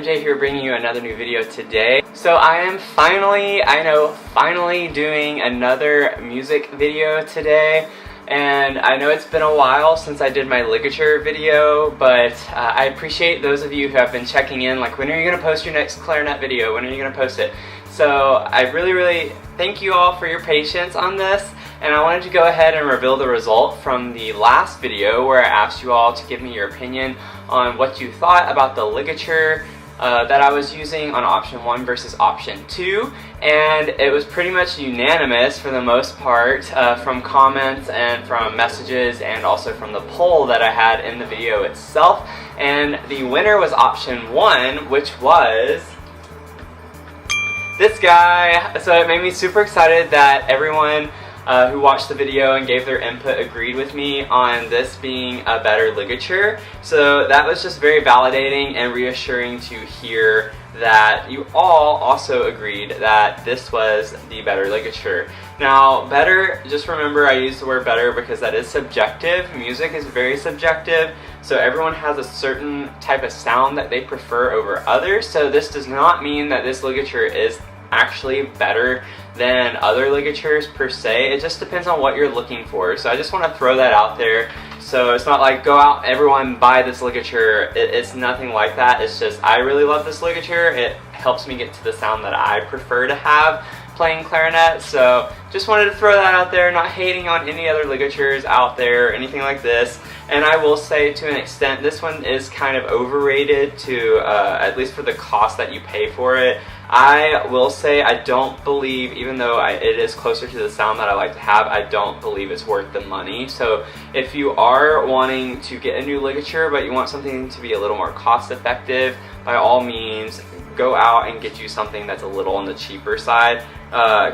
MJ here bringing you another new video today. So I am finally doing another music video today. And I know it's been a while since I did my ligature video, but I appreciate those of you who have been checking in, like, when are you going to post your next clarinet video? When are you going to post it? So I really thank you all for your patience on this, and I wanted to go ahead and reveal the result from the last video where I asked you all to give me your opinion on what you thought about the ligature that I was using on option 1 versus option 2, and it was pretty much unanimous for the most part from comments and from messages and also from the poll that I had in the video itself. And the winner was option 1, which was this guy. So it made me super excited that everyone who watched the video and gave their input agreed with me on this being a better ligature. So that was just very validating and reassuring to hear that you all also agreed that this was the better ligature. Now, better, just remember I use the word better because that is subjective. Music is very subjective, so everyone has a certain type of sound that they prefer over others. So this does not mean that this ligature is actually better than other ligatures per se. It just depends on what you're looking for. So I just want to throw that out there. So it's not like go out everyone buy this ligature. It's nothing like that. It's just I really love this ligature. It helps me get to the sound that I prefer to have playing clarinet. So just wanted to throw that out there, not hating on any other ligatures out there or anything like this. And I will say, to an extent, this one is kind of overrated to at least for the cost that you pay for it. I will say I don't believe, even though it is closer to the sound that I like to have, I don't believe it's worth the money. So if you are wanting to get a new ligature but you want something to be a little more cost effective, by all means go out and get you something that's a little on the cheaper side,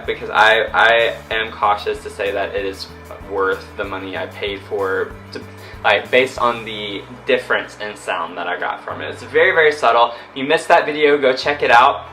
because I am cautious to say that it is worth the money I paid for, like based on the difference in sound that I got from it. It's very subtle. If you missed that video, go check it out.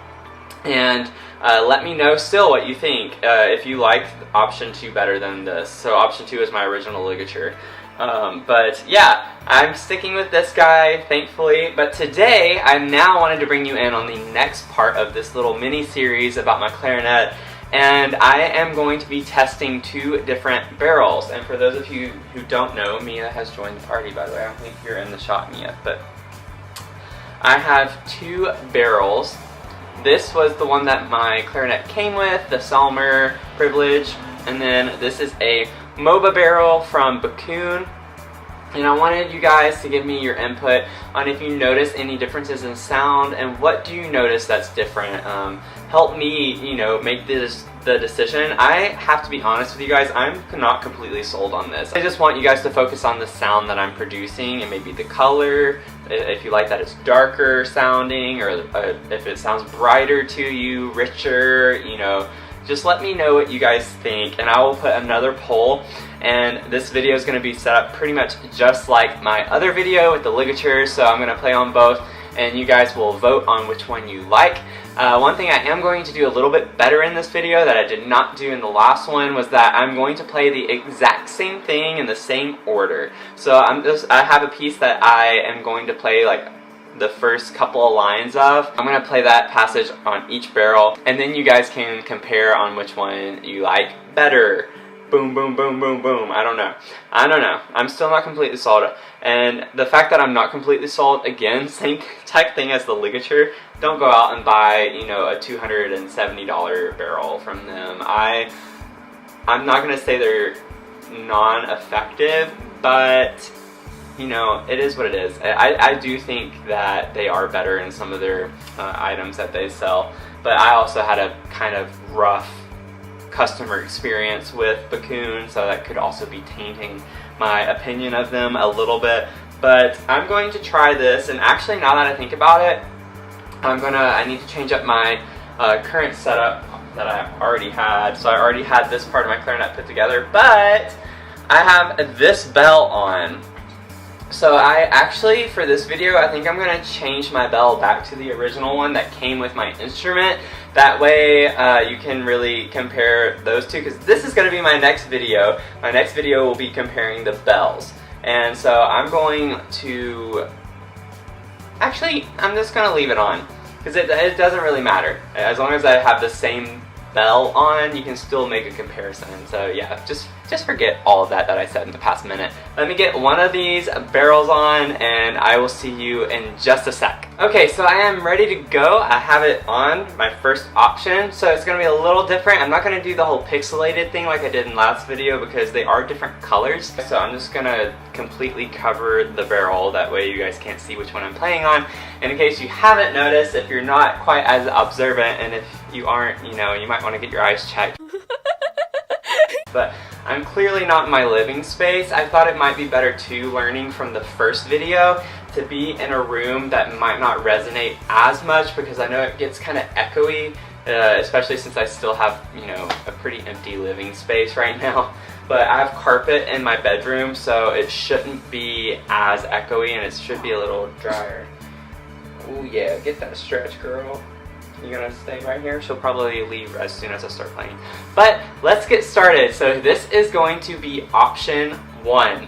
And let me know still what you think, if you like option 2 better than this. So option 2 is my original ligature. But yeah, I'm sticking with this guy, thankfully. But today, I now wanted to bring you in on the next part of this little mini-series about my clarinet. And I am going to be testing 2 different barrels. And for those of you who don't know, Mia has joined the party, by the way. I don't think you're in the shot, Mia. But I have 2 barrels. This was the one that my clarinet came with, the Selmer Privilege, and then this is a MoBa barrel from Backun. And I wanted you guys to give me your input on if you notice any differences in sound and what do you notice that's different. Help me, make the decision. I have to be honest with you guys, I'm not completely sold on this. I just want you guys to focus on the sound that I'm producing and maybe the color, if you like that it's darker sounding, or if it sounds brighter to you, richer, just let me know what you guys think, and I will put another poll. And this video is going to be set up pretty much just like my other video with the ligatures, so I'm going to play on both, and you guys will vote on which one you like. One thing I am going to do a little bit better in this video that I did not do in the last one was that I'm going to play the exact same thing in the same order. So I have a piece that I am going to play like the first couple of lines of. I'm going to play that passage on each barrel, and then you guys can compare on which one you like better. Boom, boom, boom, boom, boom. I don't know. I'm still not completely sold. And the fact that I'm not completely sold, again, same type thing as the ligature. Don't go out and buy, a $270 barrel from them. I'm not going to say they're non-effective, but it is what it is. I do think that they are better in some of their items that they sell, but I also had a kind of rough customer experience with Backun, so that could also be tainting my opinion of them a little bit. But I'm going to try this, and actually now that I think about it, I need to change up my current setup that I already had. So I already had this part of my clarinet put together, but I have this bell on. So I actually, for this video, I think I'm going to change my bell back to the original one that came with my instrument. That way you can really compare those two, because this is going to be my next video. My next video will be comparing the bells. And so I'm going to Actually, I'm just gonna leave it on, because it doesn't really matter. As long as I have the same bell on, you can still make a comparison. So yeah, just forget all of that I said in the past minute. Let me get one of these barrels on, and I will see you in just a sec. Okay, so I am ready to go. I have it on, my first option, so it's gonna be a little different. I'm not gonna do the whole pixelated thing like I did in last video, because they are different colors. So I'm just gonna completely cover the barrel, that way you guys can't see which one I'm playing on. And in case you haven't noticed, if you're not quite as observant, and if you aren't, you know, you might want to get your eyes checked. But I'm clearly not in my living space. I thought it might be better too, learning from the first video, to be in a room that might not resonate as much, because I know it gets kind of echoey, especially since I still have, you know, a pretty empty living space right now. But I have carpet in my bedroom, so it shouldn't be as echoey, and it should be a little drier. Oh yeah, get that stretch, girl. You gonna stay right here? She'll probably leave as soon as I start playing. But let's get started. So this is going to be option 1.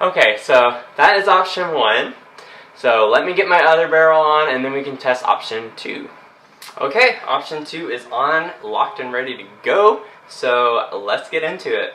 Okay, so that is option 1. So let me get my other barrel on, and then we can test option 2. Okay, option 2 is on, locked and ready to go. So let's get into it.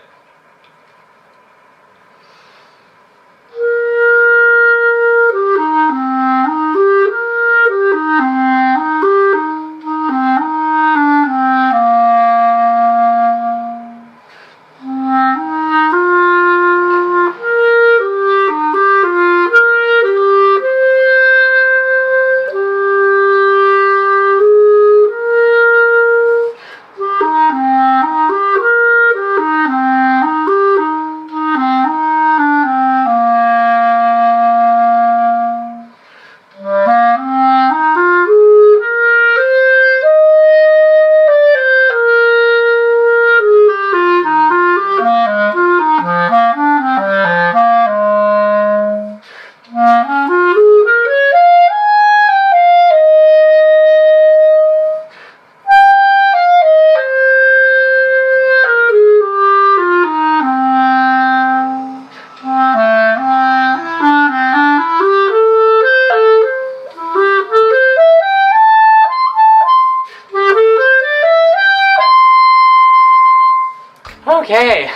Okay,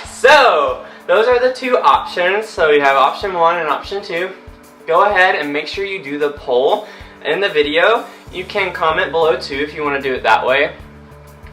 so those are the two options. So you have option 1 and option 2. Go ahead and make sure you do the poll in the video. You can comment below too if you want to do it that way,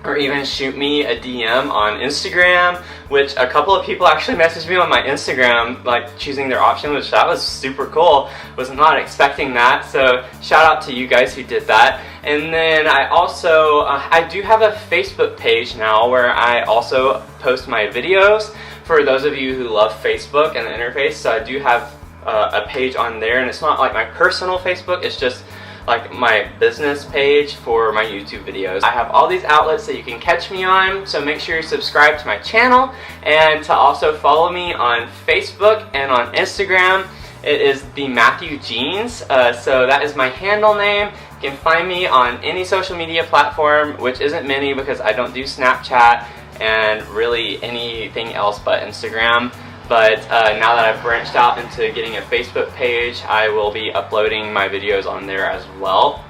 or even shoot me a DM on Instagram, which a couple of people actually messaged me on my Instagram, like choosing their option, which that was super cool. Was not expecting that, so shout out to you guys who did that. And then I also, I do have a Facebook page now where I also post my videos for those of you who love Facebook and the interface. So I do have a page on there, and it's not like my personal Facebook, it's just like my business page for my YouTube videos. I have all these outlets that you can catch me on, so make sure you subscribe to my channel, and to also follow me on Facebook and on Instagram. It is the Matthew Jeans, so that is my handle name. You can find me on any social media platform, which isn't many because I don't do Snapchat and really anything else but Instagram. But now that I've branched out into getting a Facebook page, I will be uploading my videos on there as well.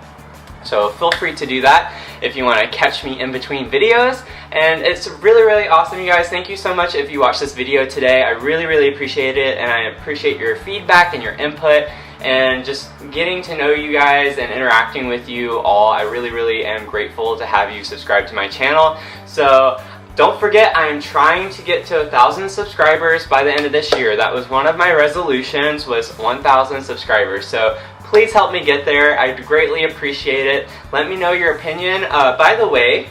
So feel free to do that if you want to catch me in between videos. And it's really, really awesome, you guys. Thank you so much if you watched this video today. I really, really appreciate it, and I appreciate your feedback and your input and just getting to know you guys and interacting with you all. I really, really am grateful to have you subscribe to my channel. So don't forget, I am trying to get to 1,000 subscribers by the end of this year. That was one of my resolutions, was 1,000 subscribers. So please help me get there. I'd greatly appreciate it. Let me know your opinion. By the way,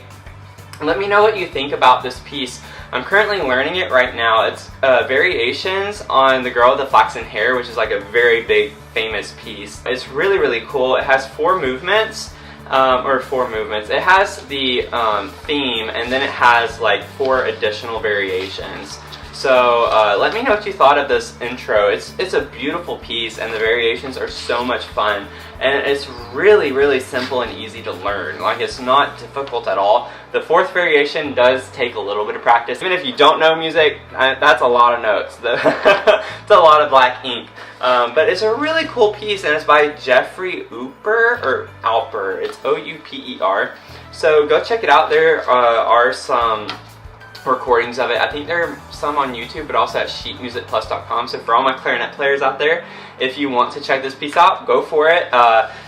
let me know what you think about this piece. I'm currently learning it right now. It's variations on The Girl with the Flaxen Hair, which is like a very big, famous piece. It's really, really cool. It has 4 movements. It has the theme, and then it has like 4 additional variations. So let me know what you thought of this intro. It's a beautiful piece, and the variations are so much fun, and it's really, really simple and easy to learn. Like, it's not difficult at all. The 4th variation does take a little bit of practice. Even if you don't know music, that's a lot of notes. It's a lot of black ink. But it's a really cool piece, and it's by Jeffrey Alper. It's O-U-P-E-R. So go check it out. There are some recordings of it. I think there are some on YouTube, but also at sheetmusicplus.com. So for all my clarinet players out there, if you want to check this piece out, go for it.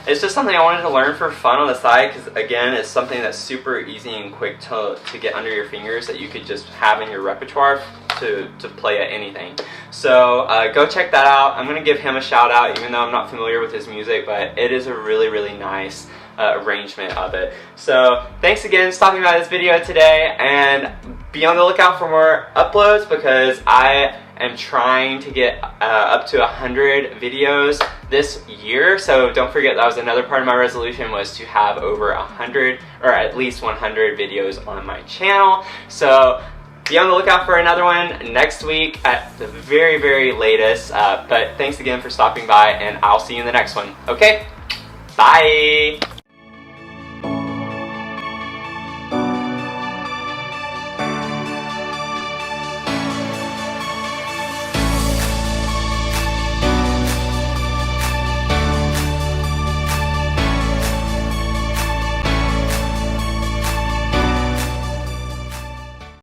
It's just something I wanted to learn for fun on the side, because again, it's something that's super easy and quick to get under your fingers, that you could just have in your repertoire to play at anything. So go check that out. I'm going to give him a shout out, even though I'm not familiar with his music, but it is a really, really nice arrangement of it. So thanks again for stopping by this video today, and be on the lookout for more uploads, because I am trying to get up to 100 videos this year. So don't forget, that was another part of my resolution, was to have over 100, or at least 100 videos on my channel. So be on the lookout for another one next week at the very, very latest. But thanks again for stopping by, and I'll see you in the next one. Okay, bye!